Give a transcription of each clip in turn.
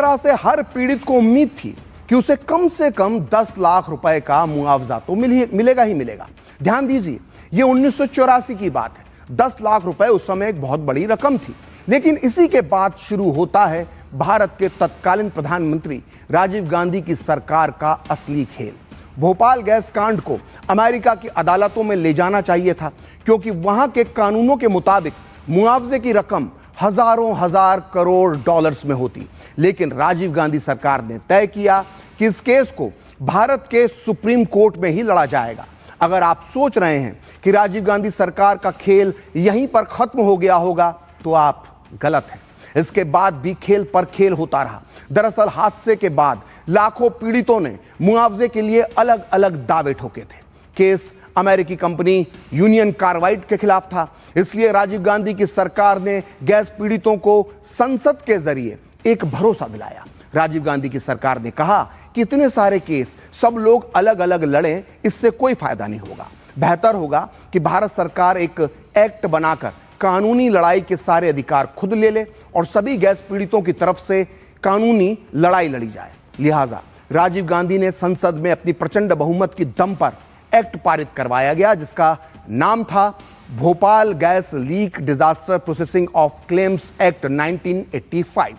तरह से हर पीड़ित को उम्मीद थी कि उसे कम से कम 10 लाख रुपए का मुआवजा तो मिलेगा ही मिलेगा। ध्यान दीजिए, ये 1984 की बात है। 10 लाख रुपए उस समय एक बहुत बड़ी रकम थी। लेकिन इसी के बाद शुरू होता है भारत के तत्कालीन प्रधानमंत्री राजीव गांधी की सरकार का असली खेल। भोपाल गैस कांड को अमेरिका की अदालतों में ले जाना चाहिए था, क्योंकि वहां के कानूनों के मुताबिक मुआवजे की रकम हजारों हजार करोड़ डॉलर्स में होती। लेकिन राजीव गांधी सरकार ने तय किया कि इस केस को भारत के सुप्रीम कोर्ट में ही लड़ा जाएगा। अगर आप सोच रहे हैं कि राजीव गांधी सरकार का खेल यहीं पर खत्म हो गया होगा, तो आप गलत हैं। इसके बाद भी खेल पर खेल होता रहा। दरअसल हादसे के बाद लाखों पीड़ितों ने मुआवजे के लिए अलग अलग दावे ठोके थे। केस अमेरिकी कंपनी यूनियन कार्बाइड के खिलाफ था। इसलिए राजीव गांधी की सरकार ने गैस पीड़ितों को संसद के जरिए एक भरोसा दिलाया। राजीव गांधी की सरकार ने कहा कि इतने सारे केस सब लोग अलग अलग लड़ें, इससे कोई फायदा नहीं होगा। बेहतर होगा कि भारत सरकार एक एक्ट बनाकर कानूनी लड़ाई के सारे अधिकार खुद ले ले और सभी गैस पीड़ितों की तरफ से कानूनी लड़ाई लड़ी जाए। लिहाजा राजीव गांधी ने संसद में अपनी प्रचंड बहुमत की दम पर एक्ट पारित करवाया गया, जिसका नाम था Bhopal gas leak disaster processing of claims act 1985।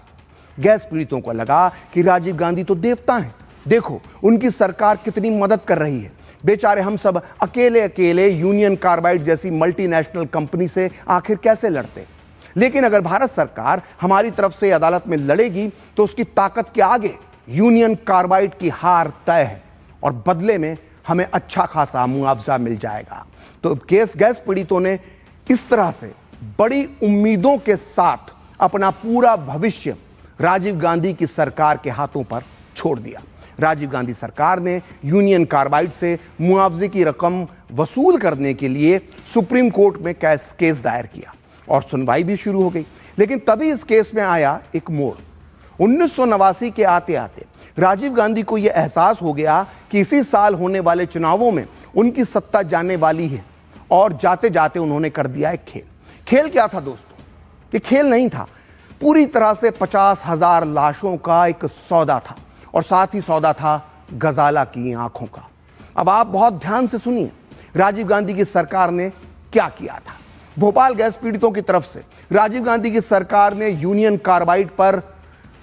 Gas पीड़ितों को लगा कि राजीव गांधी तो देवता हैं, देखो उनकी सरकार कितनी मदद कर रही है। बेचारे हम सब अकेले अकेले यूनियन कार्बाइड जैसी मल्टीनेशनल कंपनी से आखिर कैसे लड़ते। लेकिन अगर भारत सरकार हमारी तरफ से अदालत में लड़ेगी तो उसकी ताकत के आगे यूनियन कार्बाइड की हार तय है और बदले में हमें अच्छा खासा मुआवजा मिल जाएगा। तो गैस पीड़ितों ने इस तरह से बड़ी उम्मीदों के साथ अपना पूरा भविष्य राजीव गांधी की सरकार के हाथों पर छोड़ दिया। राजीव गांधी सरकार ने यूनियन कार्बाइड से मुआवजे की रकम वसूल करने के लिए सुप्रीम कोर्ट में केस दायर किया और सुनवाई भी शुरू हो गई। लेकिन तभी इस केस में आया एक मोड़। 1989 के आते आते राजीव गांधी को यह एहसास हो गया कि इसी साल होने वाले चुनावों में उनकी सत्ता जाने वाली है और जाते जाते उन्होंने कर दिया एक खेल। खेल क्या था दोस्तों? ये खेल नहीं था, पूरी तरह से 50,000 लाशों का एक सौदा था और साथ ही सौदा था गजाला की आंखों का। अब आप बहुत ध्यान से सुनिए, राजीव गांधी की सरकार ने क्या किया था। भोपाल गैस पीड़ितों की तरफ से राजीव गांधी की सरकार ने यूनियन कार्बाइड पर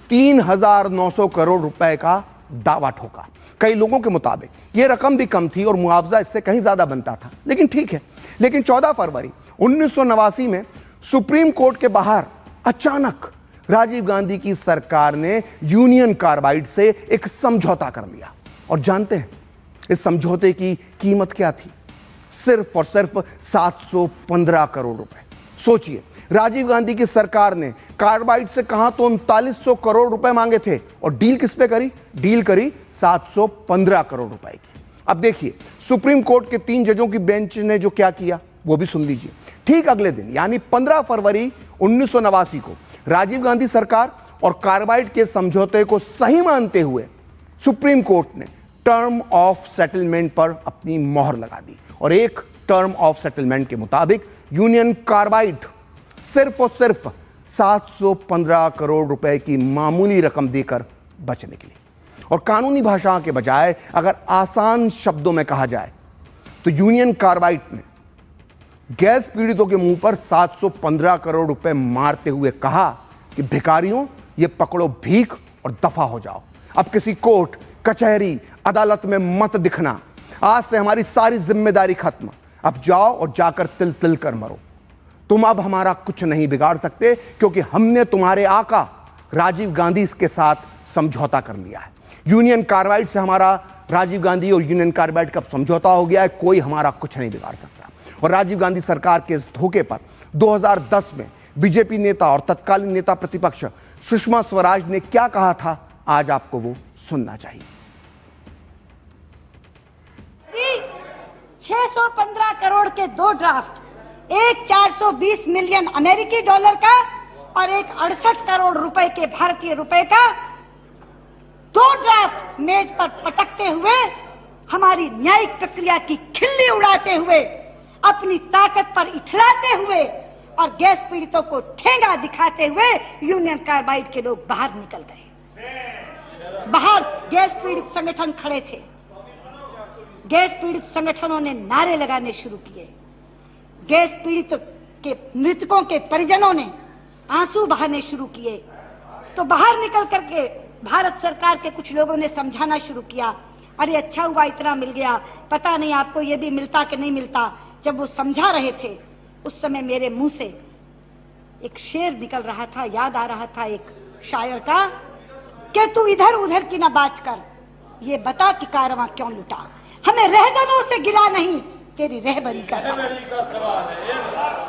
3,900 करोड़ रुपए का दावा ठोका। कई लोगों के मुताबिक यह रकम भी कम थी और मुआवजा इससे कहीं ज्यादा बनता था, लेकिन ठीक है। लेकिन 14 फरवरी 1989 में सुप्रीम कोर्ट के बाहर अचानक राजीव गांधी की सरकार ने यूनियन कार्बाइड से एक समझौता कर लिया। और जानते हैं इस समझौते की कीमत क्या थी? सिर्फ और सिर्फ 715 करोड़ रुपए। सोचिए, राजीव गांधी की सरकार ने कार्बाइड से कहां तो 3900 करोड़ रुपए मांगे थे और डील किस पे करी? डील करी 715 करोड़ रुपए की। अब देखिए सुप्रीम कोर्ट के 3 जजों की बेंच ने जो क्या किया वो भी सुन लीजिए। ठीक अगले दिन यानी 15 फरवरी 1989 को राजीव गांधी सरकार और कार्बाइड के समझौते को सही मानते हुए सुप्रीम कोर्ट ने टर्म ऑफ सेटलमेंट पर अपनी मोहर लगा दी और एक टर्म ऑफ सेटलमेंट के मुताबिक यूनियन कार्बाइड सिर्फ और सिर्फ 715 करोड़ रुपए की मामूली रकम देकर बचने के लिए। और कानूनी भाषा के बजाय अगर आसान शब्दों में कहा जाए तो यूनियन कार्बाइड ने गैस पीड़ितों के मुंह पर 715 करोड़ रुपए मारते हुए कहा कि भिखारियों, ये पकड़ो भीख और दफा हो जाओ। अब किसी कोर्ट कचहरी अदालत में मत दिखना। आज से हमारी सारी जिम्मेदारी खत्म। अब जाओ और जाकर तिल तिल कर मरो। तुम अब हमारा कुछ नहीं बिगाड़ सकते क्योंकि हमने तुम्हारे आका राजीव गांधी के साथ समझौता कर लिया है। यूनियन कार्बाइड से हमारा राजीव गांधी और यूनियन कार्बाइड का समझौता हो गया है, कोई हमारा कुछ नहीं बिगाड़ सकता। और राजीव गांधी सरकार के इस धोखे पर 2010 में बीजेपी नेता और तत्कालीन नेता प्रतिपक्ष सुषमा स्वराज ने क्या कहा था, आज आपको वो सुनना चाहिए। 615 करोड़ के 2 ड्राफ्ट, एक 420 मिलियन अमेरिकी डॉलर का और एक 68 करोड़ रुपए के भारतीय रुपए का 2 ड्राफ्ट मेज पर पटकते हुए हमारी न्यायिक प्रक्रिया की खिल्ली उड़ाते हुए, अपनी ताकत पर इठलाते हुए और गैस पीड़ितों को ठेंगा दिखाते हुए यूनियन कार्बाइड के लोग बाहर निकल गए। बाहर गैस पीड़ित संगठन खड़े थे। गैस पीड़ित संगठनों ने नारे लगाने शुरू किए। गैस पीड़ित के मृतकों के परिजनों ने आंसू बहाने शुरू किए। तो बाहर निकल करके भारत सरकार के कुछ लोगों ने समझाना शुरू किया, अरे अच्छा हुआ इतना मिल गया, पता नहीं आपको ये भी मिलता कि नहीं मिलता। जब वो समझा रहे थे उस समय मेरे मुंह से एक शेर निकल रहा था, याद आ रहा था एक शायर का कि तू इधर उधर की ना बात कर, ये बता कि कारवां क्यों लुटा। हमें रहजनों से गिला नहीं, तेरी रहबरी का सवाल है।